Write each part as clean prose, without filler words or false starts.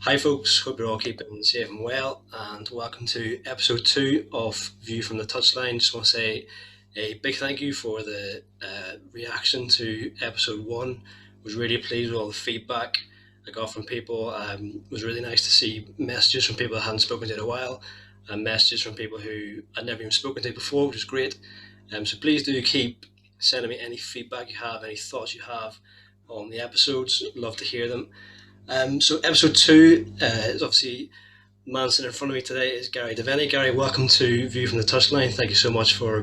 Hi folks, hope you're all keeping safe and well, and welcome to episode 2 of View from the Touchline. Just want to say a big thank you for the reaction to episode 1. Was really pleased with all the feedback I got from people. It was really nice to see messages from people I hadn't spoken to in a while, and messages from people who I'd never even spoken to before, which is great. So please do keep sending me any feedback you have, any thoughts you have on the episodes. Love to hear them. So episode 2 is obviously the man sitting in front of me today is Gary Devenney. Gary, welcome to View from the Touchline. Thank you so much for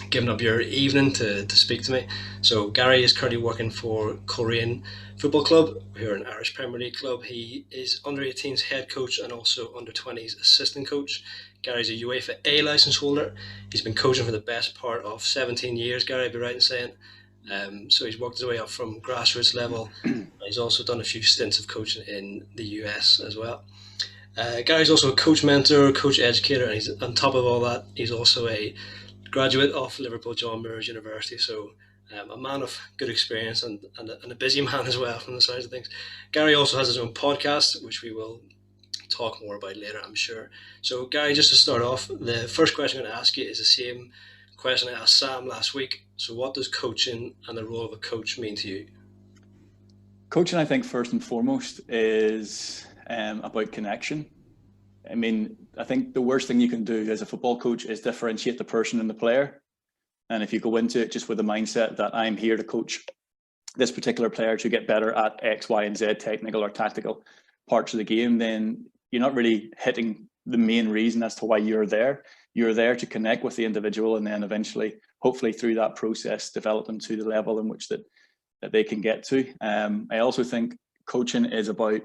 giving up your evening to speak to me. So Gary is currently working for Coleraine Football Club, who are an Irish Premier League club. He is under-18s head coach and also under-20s assistant coach. Gary's a UEFA A licence holder. He's been coaching for the best part of 17 years, Gary, I'd be right in saying. So he's worked his way up from grassroots level. He's also done a few stints of coaching in the US as well. Gary's also a coach mentor, coach educator, and he's on top of all that, he's also a graduate of Liverpool John Moores University. So a man of good experience and a busy man as well from the sides of things. Gary also has his own podcast, which we will talk more about later, I'm sure. So Gary, just to start off, the first question I'm going to ask you is the same question I asked Sam last week. So what does coaching and the role of a coach mean to you? Coaching, I think, first and foremost is about connection. I think the worst thing you can do as a football coach is differentiate the person and the player. And if you go into it just with the mindset that I'm here to coach this particular player to get better at X, Y, and Z technical or tactical parts of the game, then you're not really hitting the main reason as to why you're there. You're there to connect with the individual and then eventually, hopefully through that process, develop them to the level in which that they can get to. I also think coaching is about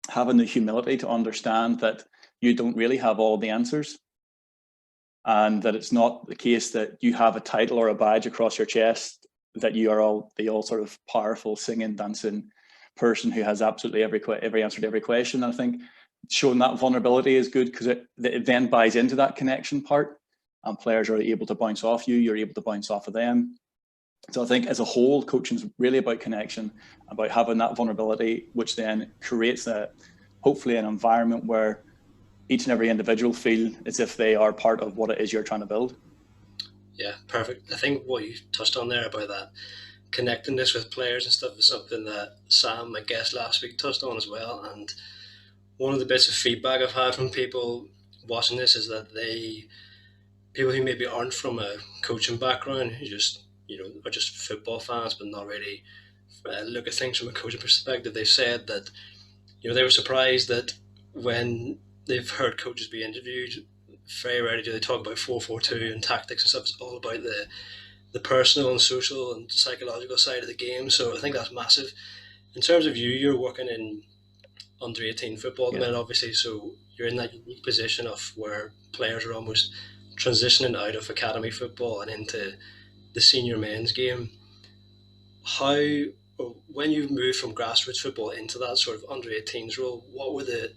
having the humility to understand that you don't really have all the answers, and that it's not the case that you have a title or a badge across your chest, that you are all the all sort of powerful singing, dancing person who has absolutely every answer to every question. And I think showing that vulnerability is good because it then buys into that connection part, and players are able to bounce off you, you're able to bounce off of them. So I think as a whole, coaching is really about connection, about having that vulnerability, which then creates hopefully an environment where each and every individual feel as if they are part of what it is you're trying to build. Yeah, perfect. I think what you touched on there about that connectedness with players and stuff is something that Sam, my guest last week, touched on as well. And one of the bits of feedback I've had from people watching this is that people who maybe aren't from a coaching background, who just are just football fans, but not really look at things from a coaching perspective. They've said that they were surprised that when they've heard coaches be interviewed, very rarely do they talk about 4-4-2 and tactics and stuff. It's all about the personal and social and psychological side of the game. So I think that's massive. In terms of you're working in under 18 football at the minute, obviously, so you're in that unique position of where players are almost transitioning out of academy football and into the senior men's game. When you moved from grassroots football into that sort of under 18s role, what were the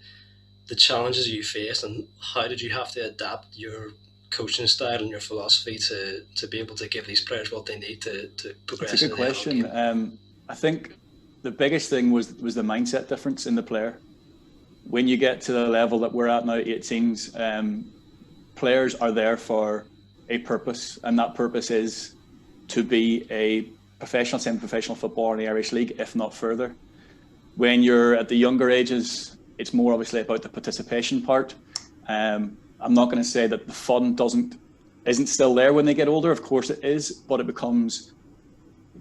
challenges you faced, and how did you have to adapt your coaching style and your philosophy to be able to give these players what they need to progress? It's a good question. I think the biggest thing was the mindset difference in the player. When you get to the level that we're at now, 18s, players are there for a purpose, and that purpose is to be a professional, semi-professional footballer in the Irish League, if not further. When you're at the younger ages, it's more obviously about the participation part. I'm not going to say that the fun isn't still there when they get older. Of course it is, but it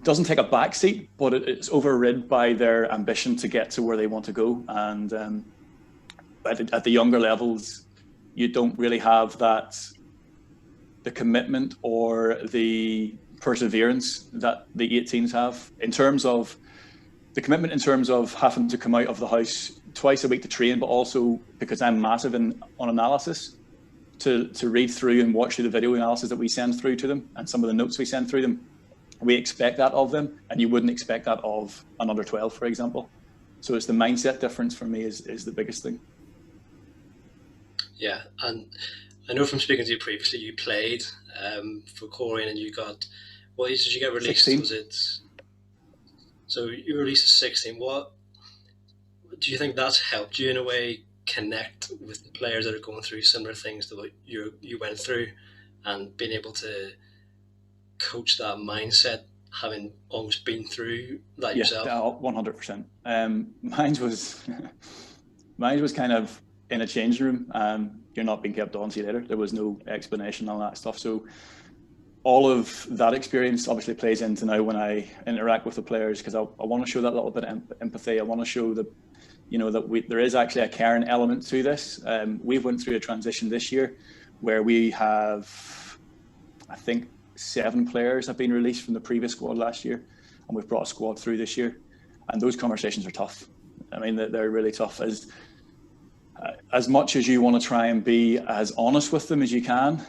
doesn't take a backseat, but it's overridden by their ambition to get to where they want to go. And at the younger levels, you don't really have the commitment or the perseverance that the 18s have in terms of the commitment, in terms of having to come out of the house twice a week to train, but also because I'm massive on analysis, to read through and watch through the video analysis that we send through to them and some of the notes we send through them. We expect that of them, and you wouldn't expect that of an under 12, for example. So it's the mindset difference for me is the biggest thing. Yeah, and I know from speaking to you previously, you played for Coleraine, and you got, what age did you get released? 16. Was it? So you were released at 16. What do you think that's helped you in a way connect with the players that are going through similar things to what you went through, and being able to coach that mindset, having almost been through that Yeah, yourself? 100%. Mine was mine was kind of in a changing room. You're not being kept on, see you later. There was no explanation on that stuff. So all of that experience obviously plays into now when I interact with the players, because I want to show that little bit of empathy. I want to show that, that there is actually a caring element to this. We've went through a transition this year where we have, I think, 7 players have been released from the previous squad last year, and we've brought a squad through this year, and those conversations are tough. I mean, they're really tough. As much as you want to try and be as honest with them as you can,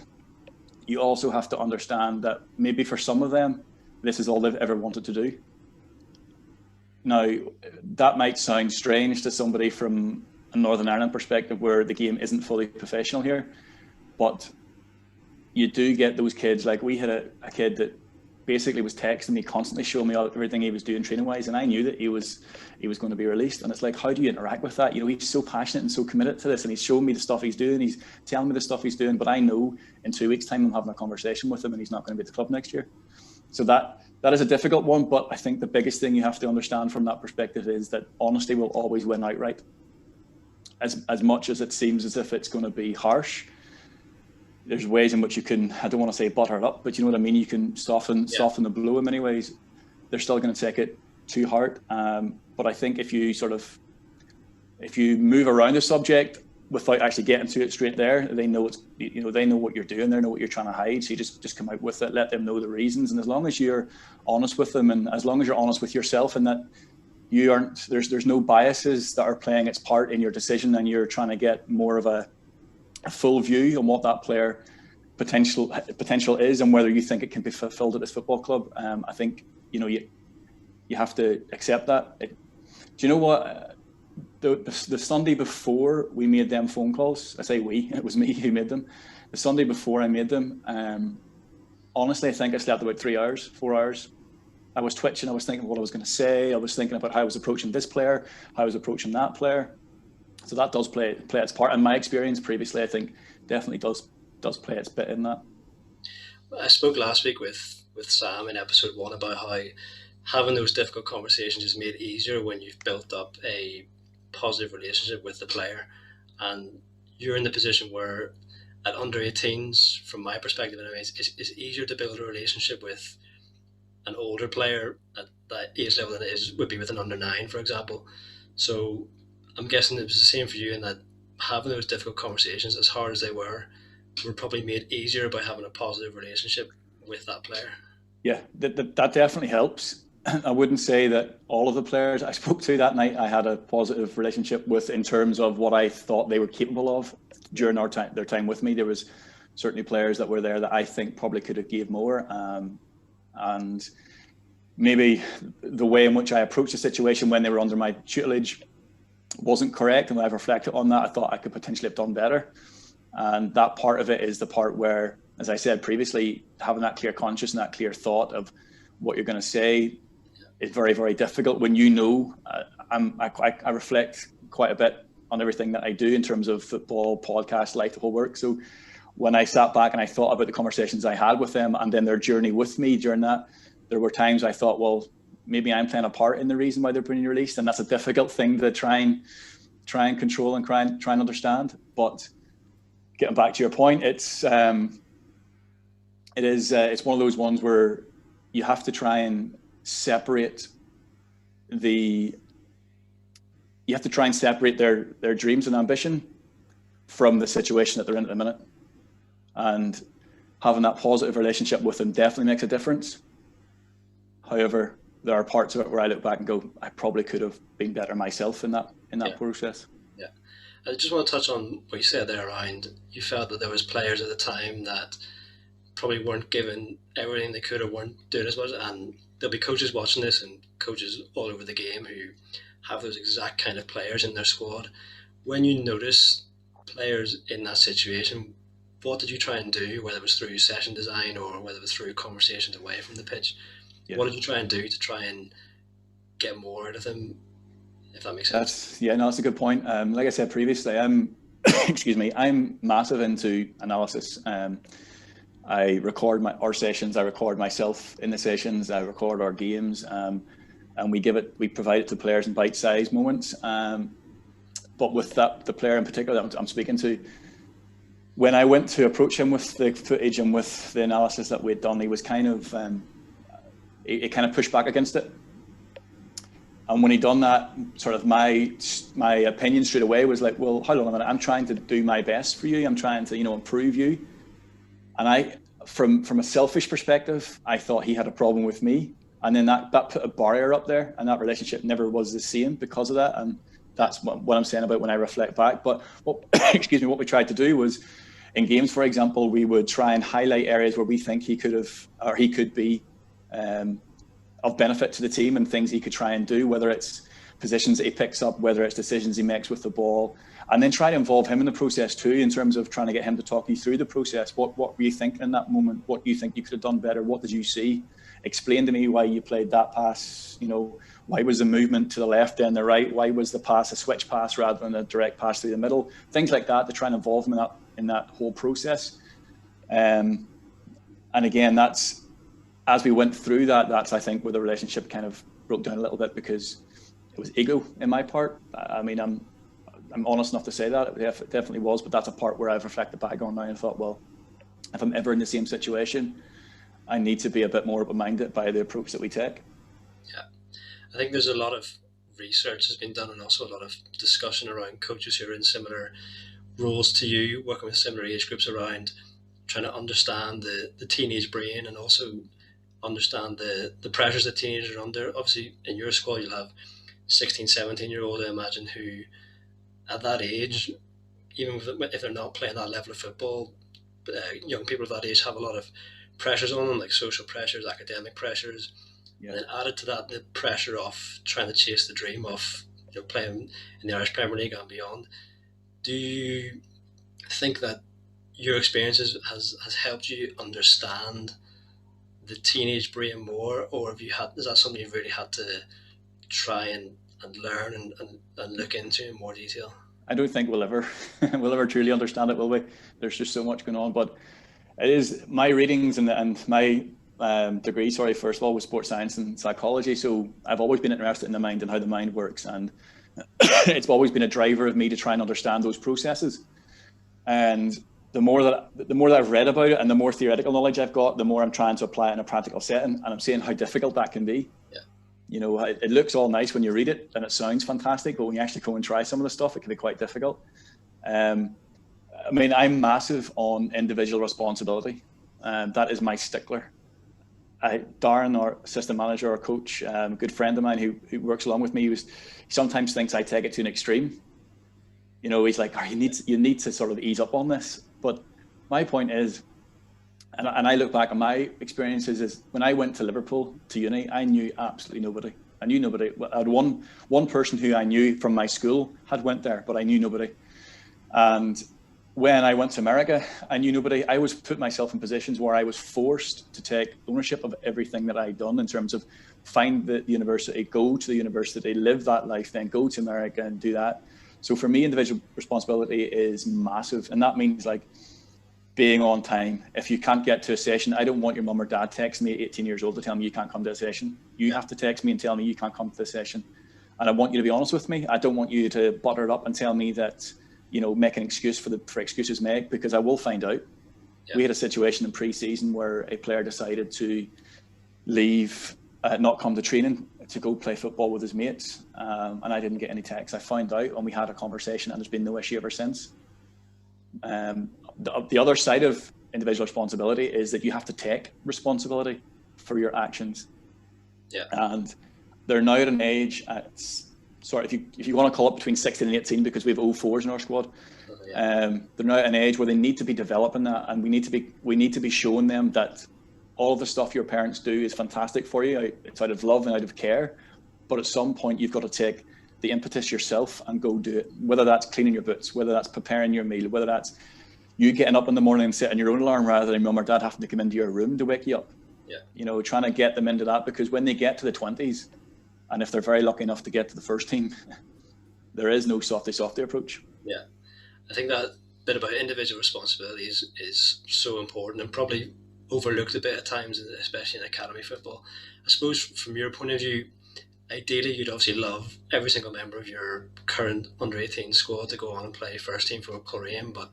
you also have to understand that maybe for some of them, this is all they've ever wanted to do. Now, that might sound strange to somebody from a Northern Ireland perspective where the game isn't fully professional here, but you do get those kids. Like, we had a kid that basically was texting me constantly, showing me everything he was doing training wise, and I knew that he was going to be released. And it's like, how do you interact with that? He's so passionate and so committed to this, and he's showing me the stuff he's doing, he's telling me the stuff he's doing, but I know in 2 weeks' time I'm having a conversation with him and he's not going to be at the club next year. So that is a difficult one, but I think the biggest thing you have to understand from that perspective is that honesty will always win outright. As much as it seems as if it's going to be harsh, there's ways in which you can, I don't want to say butter it up, but you know what I mean? You can soften the blow in many ways. They're still going to take it to heart. But I think if you move around the subject without actually getting to it straight there, they know they know what you're doing, they know what you're trying to hide. So you just come out with it, let them know the reasons. And as long as you're honest with them, and as long as you're honest with yourself, and that you aren't, there's no biases that are playing its part in your decision, and you're trying to get more of a full view on what that player potential is and whether you think it can be fulfilled at this football club. I think you have to accept that. Do you know what? The Sunday before we made them phone calls, I say we, it was me who made them. The Sunday before I made them, honestly, I think I slept about 4 hours. I was twitching. I was thinking what I was going to say. I was thinking about how I was approaching this player, how I was approaching that player. So that does play its part. And my experience previously, I think, definitely does play its bit in that. I spoke last week with Sam in episode 1 about how having those difficult conversations is made easier when you've built up a positive relationship with the player. And you're in the position where at under 18s, from my perspective anyways, it's easier to build a relationship with an older player at that age level than it would be with an under 9, for example. So I'm guessing it was the same for you, in that having those difficult conversations, as hard as they were probably made easier by having a positive relationship with that player. Yeah, that definitely helps. I wouldn't say that all of the players I spoke to that night I had a positive relationship with in terms of what I thought they were capable of during their time with me. There was certainly players that were there that I think probably could have gave more. And maybe the way in which I approached the situation when they were under my tutelage wasn't correct, and when I've reflected on that, I thought I could potentially have done better. And that part of it is the part where, as I said previously, having that clear conscience and that clear thought of what you're going to say is very, very difficult when I reflect quite a bit on everything that I do in terms of football, podcast, life, the whole work. So when I sat back and I thought about the conversations I had with them and then their journey with me during that, there were times I thought, well, maybe I'm playing a part in the reason why they're being released, and that's a difficult thing to try and control and try and understand. But getting back to your point, it's one of those ones where you have to try and separate their dreams and ambition from the situation that they're in at the minute. And having that positive relationship with them definitely makes a difference. However, there are parts of it where I look back and go, I probably could have been better myself in that process. Yeah. I just want to touch on what you said there around, you felt that there was players at the time that probably weren't given everything they could or weren't doing as much. And there'll be coaches watching this and coaches all over the game who have those exact kind of players in their squad. When you notice players in that situation, what did you try and do, whether it was through session design or whether it was through conversations away from the pitch? Yeah. What did you try and do to try and get more out of them if that makes sense. That's a good point. Like I said previously, I'm excuse me, I'm massive into analysis. I record our sessions. I record myself in the sessions. I record our games, and we provide it to players in bite-sized moments. But with the player in particular that I'm speaking to, when I went to approach him with the footage and with the analysis that we'd done, he was kind of he kind of pushed back against it. And when he done that, sort of my opinion straight away was like, well, hold on a minute, I'm trying to do my best for you. I'm trying to, improve you. And from a selfish perspective, I thought he had a problem with me. And then that put a barrier up there, and that relationship never was the same because of that. And that's what I'm saying about when I reflect back. But what we tried to do was, in games, for example, we would try and highlight areas where we think he could be of benefit to the team, and things he could try and do, whether it's positions that he picks up, whether it's decisions he makes with the ball, and then try to involve him in the process too, in terms of trying to get him to talk you through the process. What were you thinking in that moment? What do you think you could have done better? What did you see? Explain to me why you played that pass. Why was the movement to the left and the right? Why was the pass a switch pass rather than a direct pass through the middle? Things like that, to try and involve him in that whole process. And again, as we went through that's I think where the relationship kind of broke down a little bit, because it was ego in my part. I mean, I'm honest enough to say that it definitely was, but that's a part where I've reflected back on now and thought, well, if I'm ever in the same situation, I need to be a bit more open-minded by the approach that we take. Yeah, I think there's a lot of research has been done, and also a lot of discussion around coaches who are in similar roles to you, working with similar age groups, around trying to understand the teenage brain, and also understand the pressures that teenagers are under. Obviously, in your school, you'll have 16, 17-year-olds, I imagine, who at that age, even if they're not playing that level of football, young people of that age have a lot of pressures on them, like social pressures, academic pressures. Yeah. And then added to that, the pressure of trying to chase the dream of playing in the Irish Premier League and beyond. Do you think that your experiences has helped you understand the teenage brain more, or is that something you've really had to try and learn and look into in more detail? I don't think we'll ever truly understand it, will we? There's just so much going on. But it is my readings and my degree, first of all, was sports science and psychology. So I've always been interested in the mind and how the mind works, and it's always been a driver of me to try and understand those processes. And the more that I've read about it, and the more theoretical knowledge I've got, the more I'm trying to apply it in a practical setting, and I'm seeing how difficult that can be. Yeah. It looks all nice when you read it and it sounds fantastic, but when you actually go and try some of the stuff, it can be quite difficult. I mean, I'm massive on individual responsibility. That is my stickler. Darren, our assistant manager or coach, a good friend of mine who works along with me, he sometimes thinks I take it to an extreme. He's like, oh, you need to sort of ease up on this. But my point is, and I look back on my experiences, is when I went to Liverpool to uni, I knew absolutely nobody. I knew nobody. I had one person who I knew from my school had went there, but I knew nobody. And when I went to America, I knew nobody. I was put myself in positions where I was forced to take ownership of everything that I'd done, in terms of find the university, go to the university, live that life, then go to America and do that. So for me, individual responsibility is massive. And that means like being on time. If you can't get to a session, I don't want your mum or dad texting me at 18 years old to tell me you can't come to a session. You have to text me and tell me you can't come to the session. And I want you to be honest with me. I don't want you to butter it up and tell me that, make an excuse for excuses make, because I will find out. Yeah. We had a situation in pre-season where a player decided to leave, not come to training, to go play football with his mates, and I didn't get any texts. I found out, and we had a conversation, and there's been no issue ever since. The other side of individual responsibility is that you have to take responsibility for your actions. Yeah. And they're now at an age if you want to call it between 16 and 18, because we have 04s in our squad. Yeah. They're now at an age where they need to be developing that, and we need to be showing them that all of the stuff your parents do is fantastic for you. It's out of love and out of care, but at some point you've got to take the impetus yourself and go do it. Whether that's cleaning your boots, whether that's preparing your meal, whether that's you getting up in the morning and setting your own alarm rather than mum or dad having to come into your room to wake you up. Yeah. Trying to get them into that, because when they get to the 20s And if they're very lucky enough to get to the first team, there is no softy approach. Yeah, I think that bit about individual responsibility is so important and probably overlooked a bit at times, especially in academy football. I suppose from your point of view, ideally you'd obviously love every single member of your current under-18 squad to go on and play first team for Coleraine, but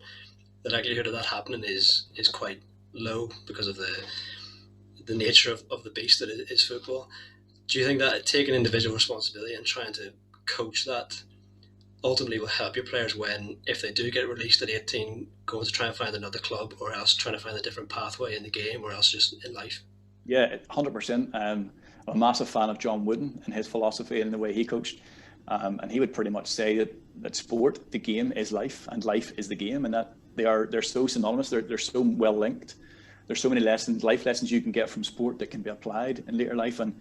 the likelihood of that happening is quite low because of the nature of the beast that is football. Do you think that taking individual responsibility and trying to coach that ultimately will help your players when, if they do get released at 18, going to try and find another club, or else trying to find a different pathway in the game, or else just in life? Yeah, 100%. I'm a massive fan of John Wooden and his philosophy and the way he coached. And he would pretty much say that sport, the game, is life, and life is the game, and that they're so synonymous. They're so well linked. There's so many lessons, life lessons you can get from sport that can be applied in later life. And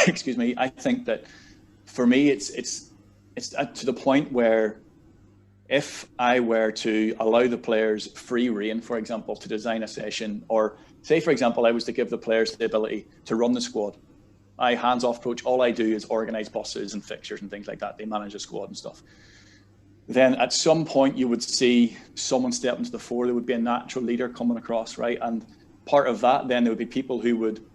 excuse me, I think that for me, it's to the point where if I were to allow the players free rein, for example, to design a session, or say, for example, I was to give the players the ability to run the squad. I hands-off approach, all I do is organise buses and fixtures and things like that. They manage a squad and stuff. Then at some point you would see someone step into the fore. There would be a natural leader coming across, right? And part of that, then there would be people who would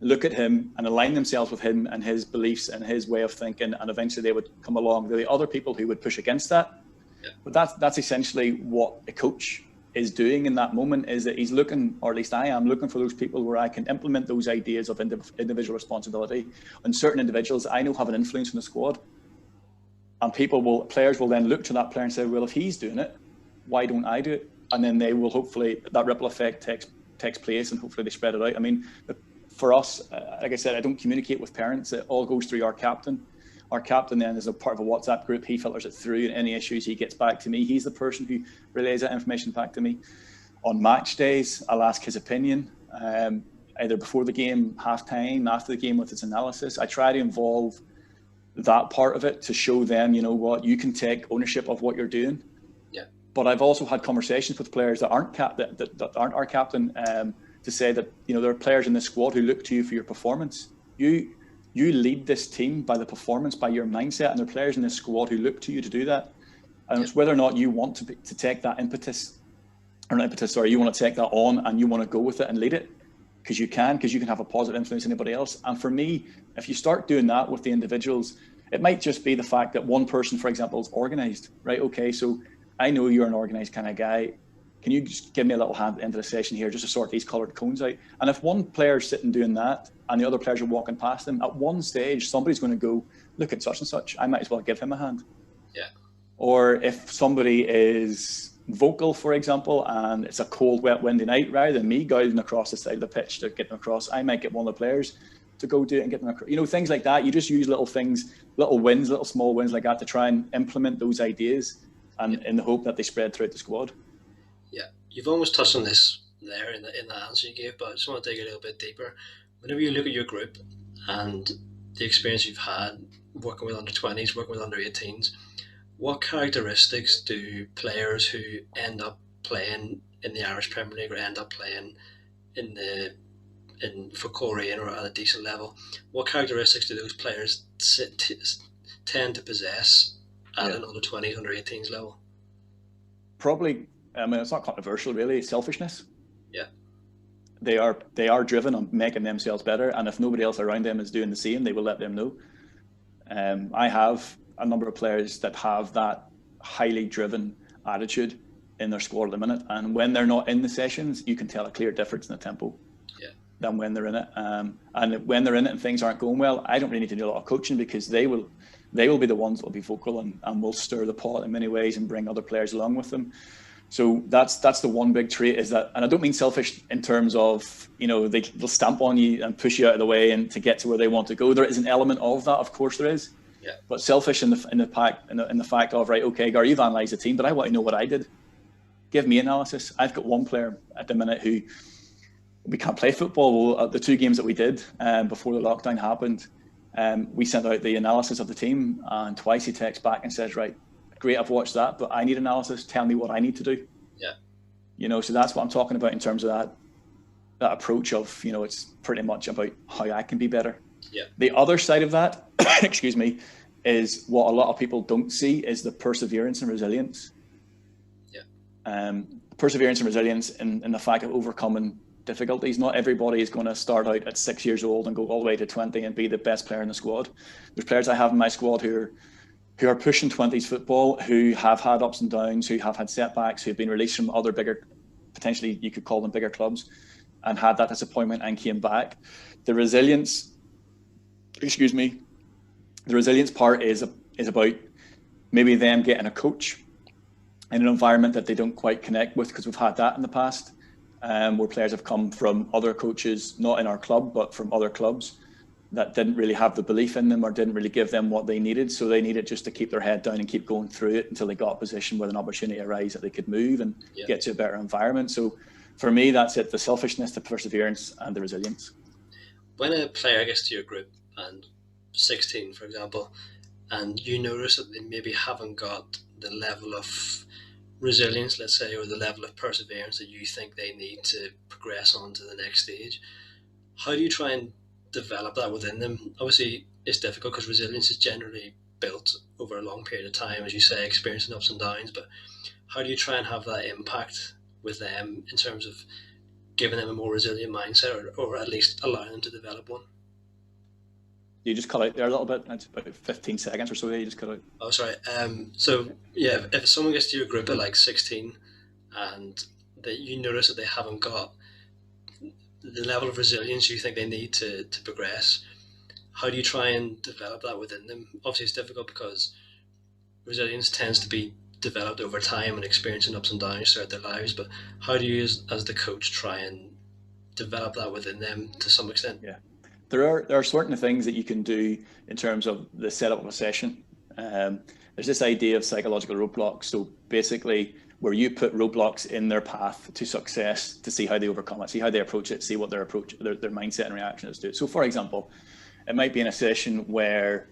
look at him and align themselves with him and his beliefs and his way of thinking, and eventually they would come along. There are the other people who would push against that. Yeah. But that's essentially what a coach is doing in that moment, is that he's looking, or at least I am looking, for those people where I can implement those ideas of individual responsibility on certain individuals I know have an influence in the squad. And players will then look to that player and say, well, if he's doing it, why don't I do it? And then they will hopefully, that ripple effect takes place, and hopefully they spread it out. I mean, for us, like I said, I don't communicate with parents. It all goes through our captain. Our captain then is a part of a WhatsApp group. He filters it through, and any issues he gets back to me. He's the person who relays that information back to me. On match days, I'll ask his opinion, either before the game, half time, after the game with his analysis. I try to involve that part of it to show them, you know what, you can take ownership of what you're doing. Yeah. But I've also had conversations with players that aren't that aren't our captain, to say that, you know, there are players in the squad who look to you for your performance. You lead this team by the performance, by your mindset, and there are players in this squad who look to you to do that. And it's whether or not you want to take that you want to take that on and you want to go with it and lead it, because you can have a positive influence on anybody else. And for me, if you start doing that with the individuals, it might just be the fact that one person, for example, is organized, right? Okay, so I know you're an organized kind of guy. Can you just give me a little hand at the end of the session here just to sort these coloured cones out? And if one player's sitting doing that and the other players are walking past them, at one stage, somebody's going to go, look at such and such, I might as well give him a hand. Yeah. Or if somebody is vocal, for example, and it's a cold, wet, windy night, rather than me guiding across the side of the pitch to get them across, I might get one of the players to go do it and get them across. You know, things like that. You just use little things, little wins, little small wins like that to try and implement those ideas, and in the hope that they spread throughout the squad. Yeah, you've almost touched on this there in the answer you gave, but I just want to dig a little bit deeper. Whenever you look at your group and the experience you've had working with under-20s, working with under-18s, what characteristics do players who end up playing in the Irish Premier League or end up playing for Coleraine or at a decent level, what characteristics do those players tend to possess at an under-20s, under-18s level? Probably, I mean, it's not controversial really, selfishness. Yeah. They are driven on making themselves better, and if nobody else around them is doing the same, they will let them know. I have a number of players that have that highly driven attitude in their squad at the minute, and when they're not in the sessions, you can tell a clear difference in the tempo than when they're in it. And when they're in it and things aren't going well, I don't really need to do a lot of coaching, because they will be the ones that will be vocal and will stir the pot in many ways and bring other players along with them. So that's the one big trait, is that, and I don't mean selfish in terms of, you know, they'll stamp on you and push you out of the way and to get to where they want to go. There is an element of that, of course there is. Yeah. But selfish in the fact of, right, okay, Gary, you've analysed the team, but I want to know what I did. Give me analysis. I've got one player at the minute who, we can't play football. Well, the 2 games that we did before the lockdown happened, we sent out the analysis of the team, and twice he texts back and says, right, great, I've watched that, but I need analysis. Tell me what I need to do. Yeah. You know, so that's what I'm talking about in terms of that approach of, you know, it's pretty much about how I can be better. Yeah. The other side of that excuse me, is what a lot of people don't see is the perseverance and resilience. Perseverance and resilience in the fact of overcoming difficulties. Not everybody is going to start out at 6 years old and go all the way to 20 and be the best player in the squad. There's players I have in my squad who are pushing 20s football, who have had ups and downs, who have had setbacks, who've been released from other bigger, potentially you could call them bigger clubs, and had that disappointment and came back. The resilience part is about maybe them getting a coach in an environment that they don't quite connect with, because we've had that in the past, where players have come from other coaches, not in our club, but from other clubs that didn't really have the belief in them or didn't really give them what they needed. So they needed just to keep their head down and keep going through it until they got a position where an opportunity arose that they could move and get to a better environment. So for me, that's it, the selfishness, the perseverance, and the resilience. When a player gets to your group, and 16, for example, and you notice that they maybe haven't got the level of resilience, let's say, or the level of perseverance that you think they need to progress on to the next stage, how do you try and develop that within them? Obviously, it's difficult because resilience is generally built over a long period of time, as you say, experiencing ups and downs, but how do you try and have that impact with them in terms of giving them a more resilient mindset, or at least allowing them to develop one? You just cut out there a little bit. It's about 15 seconds or so. You just cut out. Oh, sorry. So yeah, if someone gets to your group at like 16 and that you notice that they haven't got the level of resilience you think they need to progress, how do you try and develop that within them? Obviously, it's difficult because resilience tends to be developed over time and experiencing ups and downs throughout their lives. But how do you, as the coach, try and develop that within them to some extent? Yeah. There are certain things that you can do in terms of the setup of a session. There's this idea of psychological roadblocks. So basically, where you put roadblocks in their path to success to see how they overcome it, see how they approach it, see what their mindset and reaction is to it. So, for example, it might be in a session where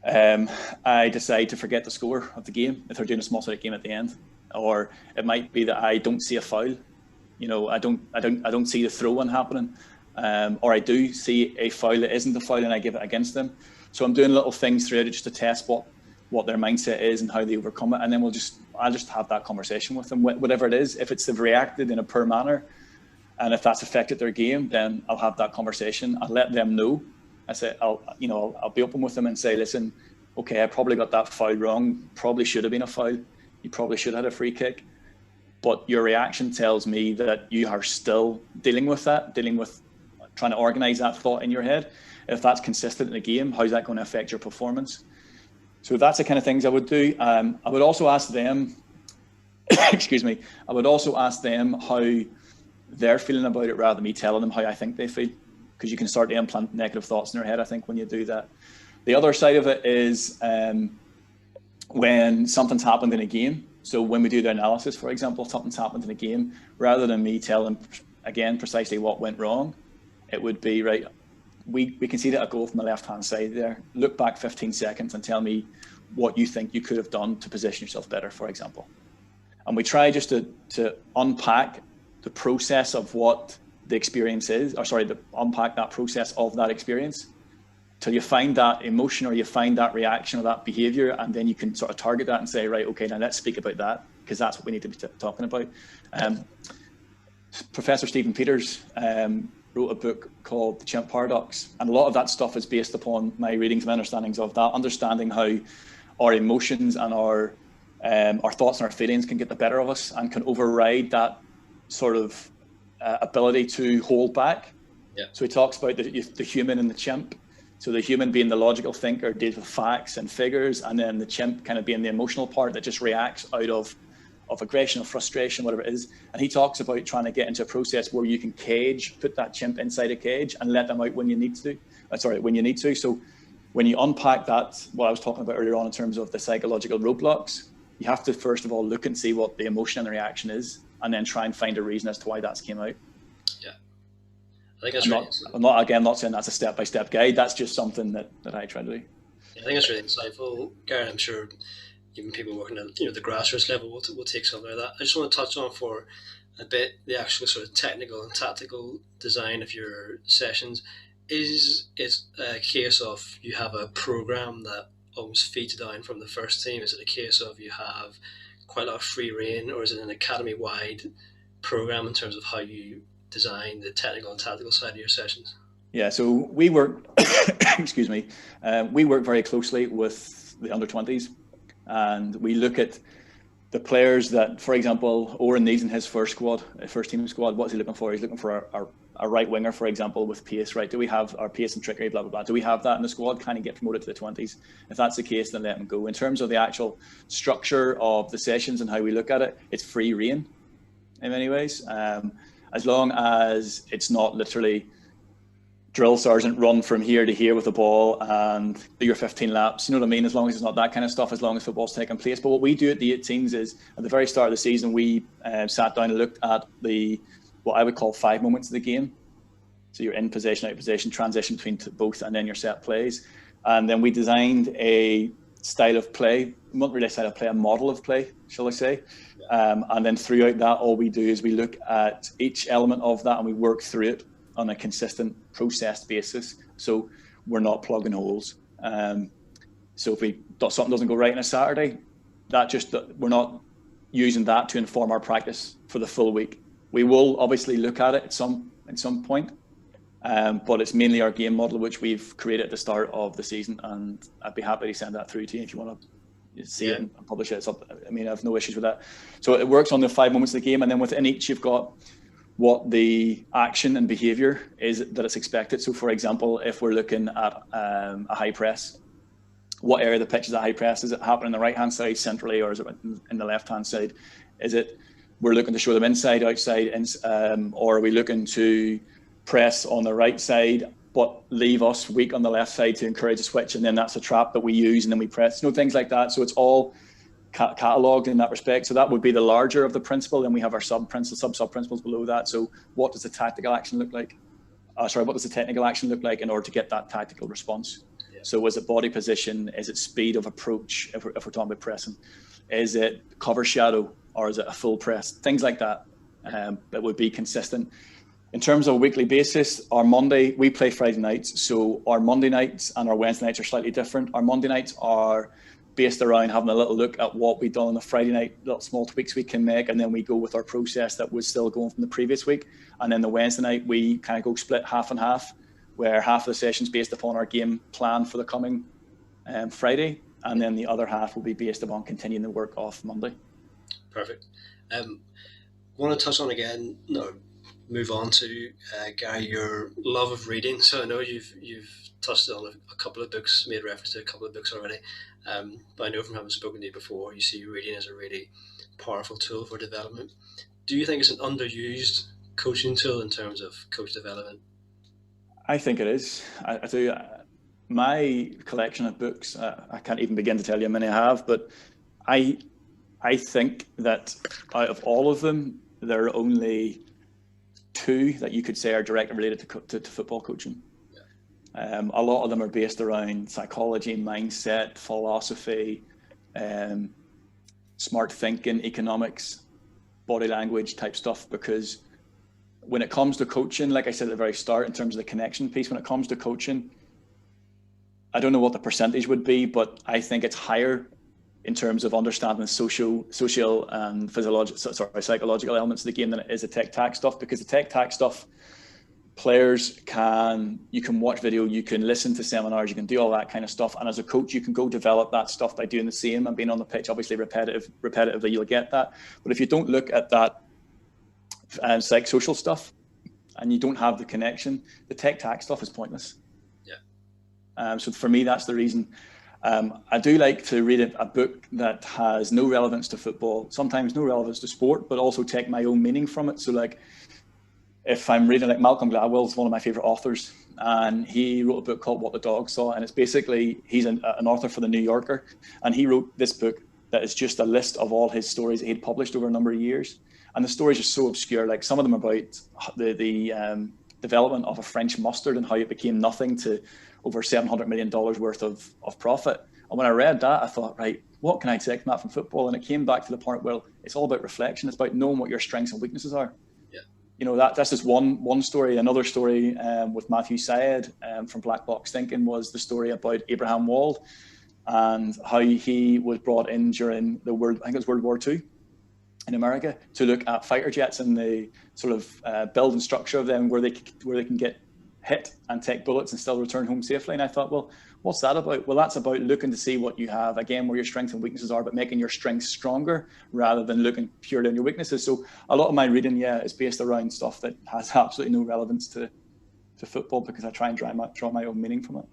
I decide to forget the score of the game if they're doing a small sided game at the end, or it might be that I don't see a foul. You know, I don't see the throw-in happening. Or I do see a foul that isn't a foul and I give it against them. So I'm doing little things through it just to test what their mindset is and how they overcome it. And then I'll just have that conversation with them, whatever it is. If they've reacted in a poor manner and if that's affected their game, then I'll have that conversation. I'll let them know. I say, I'll be open with them and say, listen, okay, I probably got that foul wrong. Probably should have been a foul. You probably should have had a free kick. But your reaction tells me that you are still dealing with trying to organize that thought in your head. If that's consistent in the game, how's that going to affect your performance? So that's the kind of things I would do. I would also ask them, I would also ask them how they're feeling about it rather than me telling them how I think they feel, because you can start to implant negative thoughts in their head, I think, when you do that. The other side of it is when something's happened in a game. So when we do the analysis, for example, something's happened in a game, rather than me telling, again, precisely what went wrong, it would be, right, we conceded a goal from the left-hand side there. Look back 15 seconds and tell me what you think you could have done to position yourself better, for example. And we try just to unpack the process of what the experience is, to unpack that process of that experience till you find that emotion or you find that reaction or that behavior, and then you can sort of target that and say, right, okay, now let's speak about that, because that's what we need to be talking about. Professor Stephen Peters wrote a book called The Chimp Paradox, and a lot of that stuff is based upon my readings and understandings of that, understanding how our emotions and our thoughts and our feelings can get the better of us and can override that sort of ability to hold back. Yeah. So he talks about the human and the chimp. So the human being the logical thinker, deals with facts and figures, and then the chimp kind of being the emotional part that just reacts out of aggression or frustration, whatever it is. And he talks about trying to get into a process where you can put that chimp inside a cage and let them out when you need to. So when you unpack that, what I was talking about earlier on in terms of the psychological roadblocks, you have to first of all look and see what the emotion and the reaction is, and then try and find a reason as to why that's came out. Yeah. I think that's I'm not saying that's a step-by-step guide. That's just something that I try to do. Yeah, I think it's really insightful, Gary. I'm sure even people working at the grassroots level will take something like that. I just want to touch on for a bit the actual sort of technical and tactical design of your sessions. is it a case of you have a program that almost feeds down from the first team? Is it a case of you have quite a lot of free reign, or is it an academy-wide program in terms of how you design the technical and tactical side of your sessions? Yeah, so we work, excuse me, we work very closely with the under-20s, and we look at the players that, for example, Oren needs in his first team squad. What's he looking for? He's looking for a right winger, for example, with pace, right? Do we have our pace and trickery, blah, blah, blah? Do we have that in the squad? Can he get promoted to the 20s? If that's the case, then let him go. In terms of the actual structure of the sessions and how we look at it, it's free reign in many ways. As long as it's not literally drill sergeant, run from here to here with the ball and do your 15 laps, you know what I mean? As long as it's not that kind of stuff, as long as football's taking place. But what we do at the 18s is, at the very start of the season, we sat down and looked at what I would call 5 moments of the game. So you're in possession, out of possession, transition between both, and then your set plays. And then we designed a style of play, not really a style of play, a model of play, shall I say. And then throughout that, all we do is we look at each element of that and we work through it on a consistent processed basis. So we're not plugging holes. So if something doesn't go right on a Saturday, we're not using that to inform our practice for the full week. We will obviously look at it at some point, but it's mainly our game model which we've created at the start of the season, and I'd be happy to send that through to you if you want to see it and publish it. I mean, I have no issues with that. So it works on the 5 moments of the game, and then within each you've got what the action and behavior is that it's expected. So for example, if we're looking at a high press, what area of the pitch is a high press? Is it happening on the right hand side centrally, or is it in the left hand side? Is it we're looking to show them inside, outside, or are we looking to press on the right side but leave us weak on the left side to encourage a switch, and then that's a trap that we use and then we press, things like that. So it's all catalogued in that respect. So that would be the larger of the principle. Then we have our sub principles below that. So what does the tactical action look like? What does the technical action look like in order to get that tactical response? Yeah. So is it body position? Is it speed of approach? If we're talking about pressing, is it cover shadow, or is it a full press? Things like that. That would be consistent. In terms of a weekly basis, we play Friday nights. So our Monday nights and our Wednesday nights are slightly different. Our Monday nights are based around having a little look at what we've done on the Friday night, little small tweaks we can make, and then we go with our process that was still going from the previous week. And then the Wednesday night, we kind of go split half and half, where half of the session's based upon our game plan for the coming Friday, and then the other half will be based upon continuing the work off Monday. Perfect. Want to touch on again, move on to Gary, your love of reading. So I know you've touched on a couple of books, made reference to a couple of books already. But I know from having spoken to you before, you see reading as a really powerful tool for development. Do you think it's an underused coaching tool in terms of coach development? I think it is. I do. My collection of books, I can't even begin to tell you how many I have, but I think that out of all of them, there are only 2 that you could say are directly related to football coaching. A lot of them are based around psychology, mindset, philosophy, smart thinking, economics, body language type stuff. Because when it comes to coaching, like I said at the very start, in terms of the connection piece, when it comes to coaching, I don't know what the percentage would be, but I think it's higher in terms of understanding social and psychological elements of the game than it is the tech-tac stuff. Because the tech-tac stuff, you can watch video, you can listen to seminars, you can do all that kind of stuff. And as a coach, you can go develop that stuff by doing the same and being on the pitch. Obviously repetitively, you'll get that. But if you don't look at that psychosocial stuff and you don't have the connection, the tech-tac stuff is pointless. Yeah. So for me, that's the reason. I do like to read a book that has no relevance to football, sometimes no relevance to sport, but also take my own meaning from it. So like, if I'm reading, like Malcolm Gladwell's one of my favorite authors, and he wrote a book called What the Dog Saw, and it's basically, he's an author for the New Yorker, and he wrote this book that is just a list of all his stories that he'd published over a number of years. And the stories are so obscure, like some of them about the development of a French mustard and how it became nothing to over $700 million worth of profit. And when I read that, I thought, right, what can I take from that from football? And it came back to the point where it's all about reflection. It's about knowing what your strengths and weaknesses are. that's just one story. Another story with Matthew Syed from Black Box Thinking was the story about Abraham Wald and how he was brought in during I think it was World War II in America, to look at fighter jets and the sort of build and structure of them, where they can get hit and take bullets and still return home safely. And I thought, well, what's that about? Well, that's about looking to see what you have, again, where your strengths and weaknesses are, but making your strengths stronger rather than looking purely on your weaknesses. So a lot of my reading, is based around stuff that has absolutely no relevance to football, because I try and draw my own meaning from it.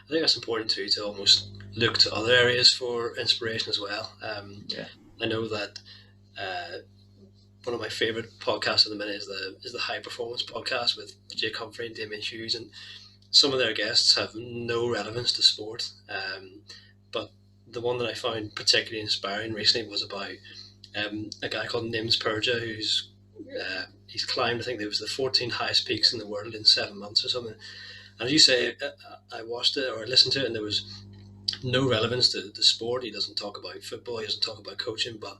I think that's important too, to almost look to other areas for inspiration as well. I know that one of my favourite podcasts at the minute is the High Performance podcast with Jake Humphrey and Damien Hughes, and some of their guests have no relevance to sport, but the one that I found particularly inspiring recently was about a guy called Nims Purja, who's he's climbed, I think it was the 14 highest peaks in the world in 7 months or something. And as you say, I watched it or I listened to it, and there was no relevance to the sport. He doesn't talk about football, he doesn't talk about coaching, but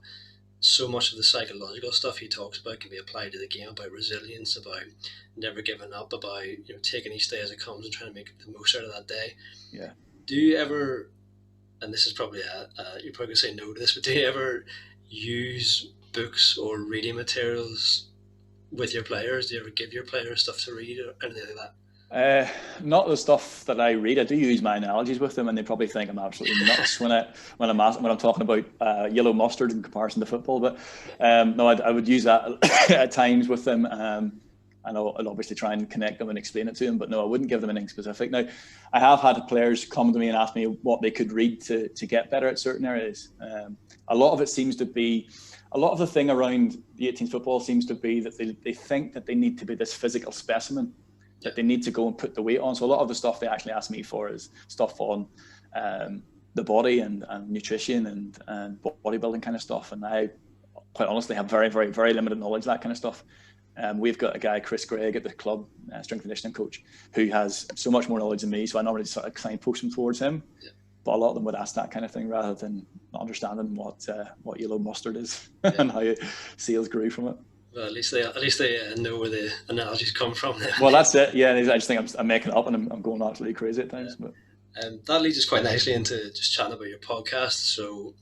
so much of the psychological stuff he talks about can be applied to the game, about resilience, about never giving up, about taking each day as it comes and trying to make the most out of that day. Yeah. Do you ever, and this is probably you're probably going to say no to this, but do you ever use books or reading materials with your players? Do you ever give your players stuff to read or anything like that? Not the stuff that I read. I do use my analogies with them, and they probably think I'm absolutely nuts when I'm talking about yellow mustard in comparison to football. But no, I would use that at times with them, and I'll obviously try and connect them and explain it to them. But no, I wouldn't give them anything specific. Now, I have had players come to me and ask me what they could read to get better at certain areas. A lot of it seems to be. A lot of the thing around the 18s football seems to be that they think that they need to be this physical specimen, that they need to go and put the weight on. So a lot of the stuff they actually ask me for is stuff on the body and nutrition and bodybuilding kind of stuff. And I quite honestly have very, very, very limited knowledge of that kind of stuff. We've got a guy, Chris Gregg, at the club, strength and conditioning coach, who has so much more knowledge than me. So I normally sort of signpost them towards him. Yeah. But a lot of them would ask that kind of thing rather than understanding what yellow mustard is and how seals grew from it. Well, at least they know where the analogies come from. Well, that's it. Yeah, I just think I'm making it up, and I'm going absolutely crazy at times. Yeah. But that leads us quite nicely into just chatting about your podcast. So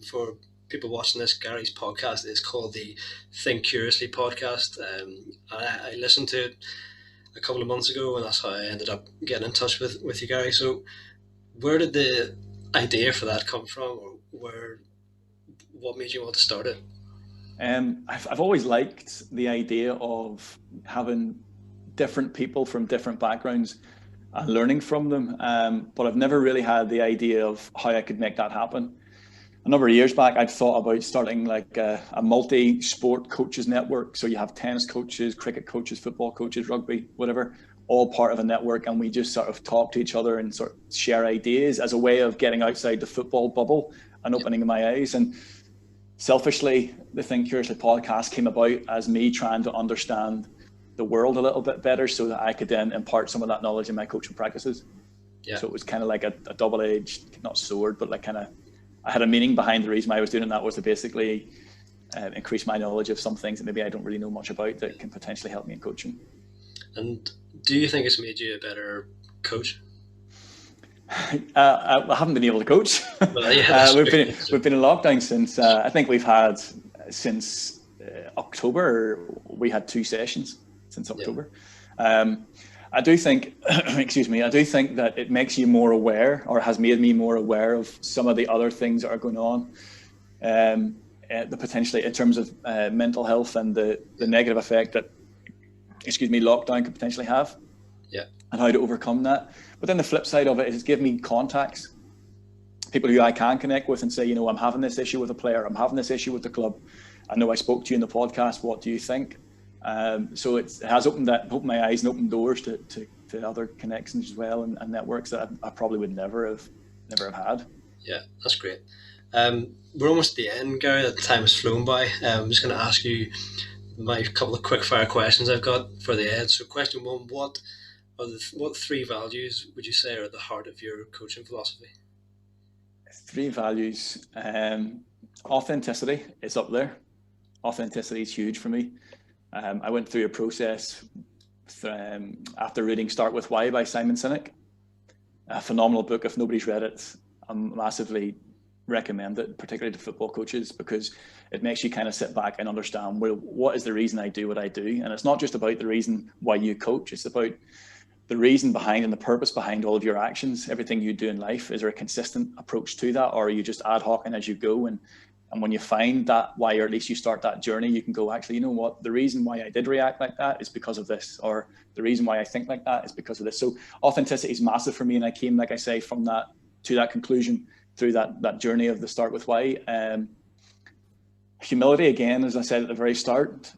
for people watching this, Gary's podcast is called the Think Curiously podcast. I listened to it a couple of months ago, and that's how I ended up getting in touch with you, Gary. So where did the idea for that come from, or what made you want to start it? I've always liked the idea of having different people from different backgrounds and learning from them, but I've never really had the idea of how I could make that happen. A number of years back, I'd thought about starting like a multi-sport coaches network. So you have tennis coaches, cricket coaches, football coaches, rugby, whatever, all part of a network, and we just sort of talk to each other and sort of share ideas as a way of getting outside the football bubble and opening my eyes. And selfishly, the Think Curiously podcast came about as me trying to understand the world a little bit better so that I could then impart some of that knowledge in my coaching practices. Yeah. So it was kind of like a double-edged, not sword, but like kind of, I had a meaning behind the reason why I was doing it. That was to basically increase my knowledge of some things that maybe I don't really know much about that can potentially help me in coaching. And do you think it's made you a better coach? I haven't been able to coach. Well, yeah, we've been in lockdown since I think we've had since October. We had 2 sessions since October. Yeah. I do think, I do think that it makes you more aware, or has made me more aware of some of the other things that are going on. The potentially in terms of mental health and the negative effect that, lockdown could potentially have. Yeah. And how to overcome that. But then the flip side of it is it's given me contacts, people who I can connect with and say, I'm having this issue with a player, I'm having this issue with the club. I know I spoke to you in the podcast. What do you think? So it has opened my eyes and opened doors to other connections as well, and networks that I probably would never have had. Yeah, that's great. We're almost at the end, Gary. The time has flown by. I'm just going to ask you my couple of quick fire questions I've got for the end. So question 1, what 3 values would you say are at the heart of your coaching philosophy? 3 values. Authenticity is up there. Authenticity is huge for me. I went through a process after reading Start With Why by Simon Sinek. A phenomenal book. If nobody's read it, I massively recommend it, particularly to football coaches, because it makes you kind of sit back and understand, well, what is the reason I do what I do? And it's not just about the reason why you coach, it's about the reason behind and the purpose behind all of your actions, everything you do in life. Is there a consistent approach to that, or are you just ad hocing as you go? And when you find that why, or at least you start that journey, you can go, actually, you know what, the reason why I did react like that is because of this, or the reason why I think like that is because of this. So authenticity is massive for me, and I came, like I say, from that to that conclusion through that journey of the Start With Why. Humility, again, as I said at the very start,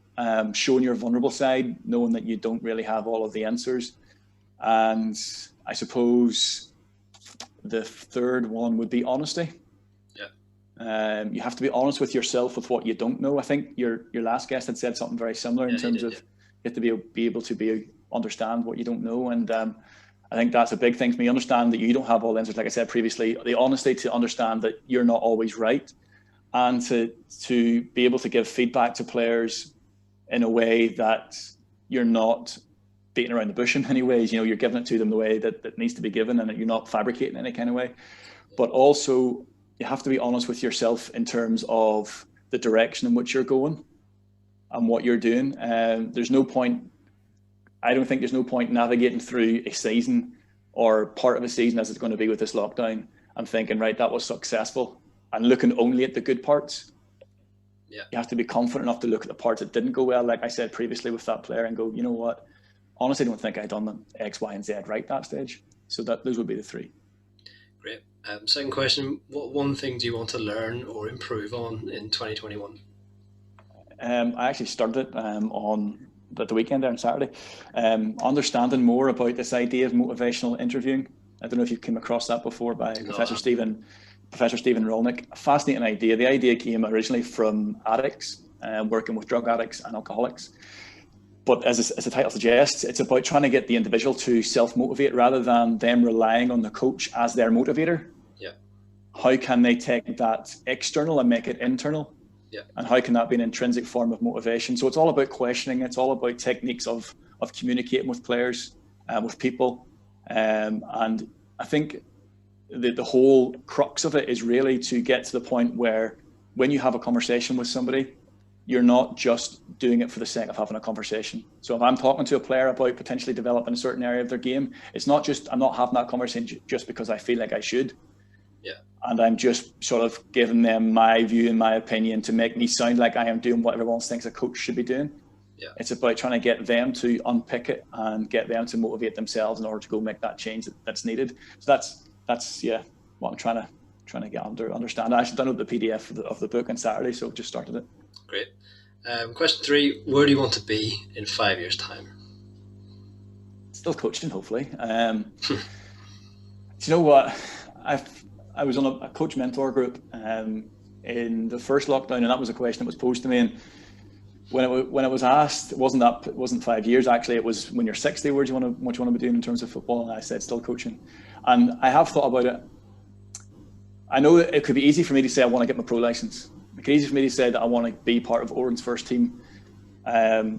showing your vulnerable side, knowing that you don't really have all of the answers. And I suppose the third one would be honesty. You have to be honest with yourself with what you don't know. I think your last guest had said something very similar in terms of you have to be able to understand what you don't know. And I think that's a big thing for me. Understand that you don't have all the answers. Like I said previously, the honesty to understand that you're not always right, and to be able to give feedback to players in a way that you're not beating around the bush in many ways. You know, you're giving it to them the way that needs to be given, and that you're not fabricating any kind of way. But also, you have to be honest with yourself in terms of the direction in which you're going and what you're doing. There's no point, I don't think there's no point navigating through a season or part of a season as it's going to be with this lockdown and thinking, right, that was successful, and looking only at the good parts. You have to be confident enough to look at the parts that didn't go well, like I said previously with that player, and go, you know what, honestly, I don't think I'd done the X, Y, and Z right that stage. So those would be the three. Great. Second question, what one thing do you want to learn or improve on in 2021? I actually started it on the weekend there on Saturday, understanding more about this idea of motivational interviewing. I don't know if you've come across that before by Professor Stephen Rolnick. A fascinating idea. The idea came originally from addicts, working with drug addicts and alcoholics. But as the title suggests, it's about trying to get the individual to self-motivate rather than them relying on the coach as their motivator. How can they take that external and make it internal? And how can that be an intrinsic form of motivation? So it's all about questioning. It's all about techniques of communicating with players, with people. And I think the whole crux of it is really to get to the point where when you have a conversation with somebody, you're not just doing it for the sake of having a conversation. So if I'm talking to a player about potentially developing a certain area of their game, it's not just, I'm not having that conversation just because I feel like I should. And I'm just sort of giving them my view and my opinion to make me sound like I am doing what everyone else thinks a coach should be doing. It's about trying to get them to unpick it and get them to motivate themselves in order to go make that change that's needed. So that's what I'm trying to get understand. I actually downloaded the PDF of the book on Saturday, so just started it. Great. Question 3, where do you want to be in 5 years' time? Still coaching, hopefully. Do you know what? I was on a coach mentor group in the first lockdown, and that was a question that was posed to me. And when it was asked, it wasn't 5 years actually. It was, when you're 60, what do you want to be doing in terms of football? And I said still coaching. And I have thought about it. I know that it could be easy for me to say I want to get my pro license. It could be easy for me to say that I want to be part of Oran's first team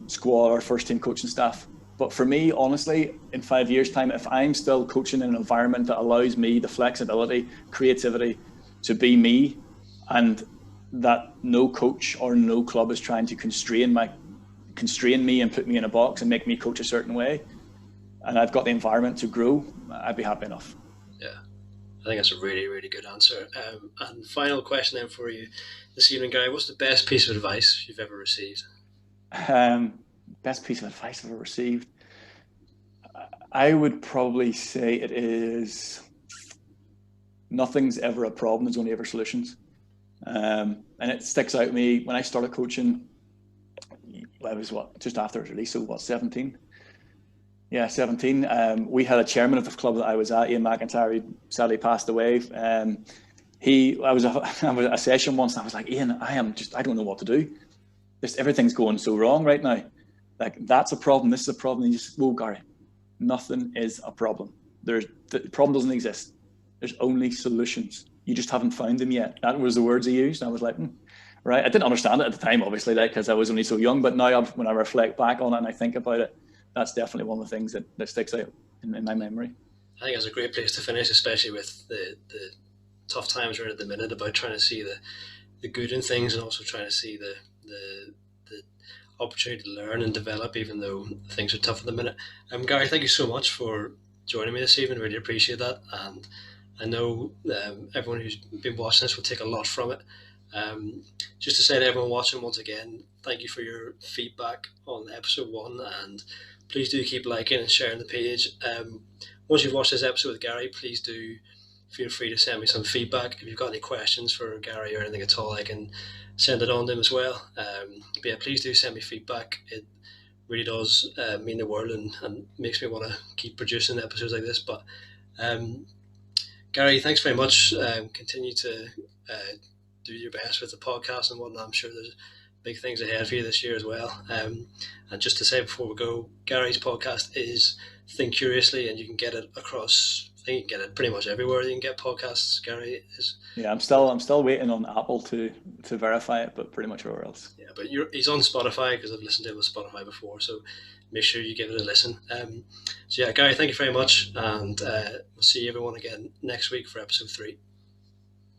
squad or first team coaching staff. But for me, honestly, in 5 years' time, if I'm still coaching in an environment that allows me the flexibility, creativity to be me, and that no coach or no club is trying to constrain me and put me in a box and make me coach a certain way, and I've got the environment to grow, I'd be happy enough. I think that's a really, really good answer. And final question then for you this evening, Gary, what's the best piece of advice you've ever received? Best piece of advice I've ever received, I would probably say it is, nothing's ever a problem, there's only ever solutions. And it sticks out to me. When I started coaching, I was just after his release, so 17? Yeah, 17. We had a chairman of the club that I was at, Ian McIntyre, who sadly passed away. I was at a session once, and I was like, Ian, I don't know what to do. Everything's going so wrong right now. Like, that's a problem, this is a problem. And you just, whoa, Gary, nothing is a problem. The problem doesn't exist. There's only solutions. You just haven't found them yet. That was the words he used. And I was like, Right. I didn't understand it at the time, obviously, because I was only so young. But now, when I reflect back on it and I think about it, that's definitely one of the things that sticks out in my memory. I think it's a great place to finish, especially with the tough times we're in at the minute, about trying to see the good in things and also trying to see the opportunity to learn and develop, even though things are tough at the minute. Gary, thank you so much for joining me this evening. Really appreciate that, and I know everyone who's been watching this will take a lot from it. Just to say to everyone watching, once again, thank you for your feedback on episode 1, and please do keep liking and sharing the page. Once you've watched this episode with Gary, please do feel free to send me some feedback. If you've got any questions for Gary or anything at all, I can send it on to him as well. But yeah, please do send me feedback. It really does mean the world, and makes me want to keep producing episodes like this. But Gary, thanks very much. Continue to do your best with the podcast and whatnot. I'm sure there's big things ahead for you this year as well. And just to say before we go, Gary's podcast is Think Curiously, and you can get it across. I think you can get it pretty much everywhere you can get podcasts. Gary is. Yeah, I'm still waiting on Apple to verify it, but pretty much everywhere else. Yeah, but he's on Spotify, because I've listened to him on Spotify before. So make sure you give it a listen. So yeah, Gary, thank you very much, and we'll see everyone again next week for episode 3.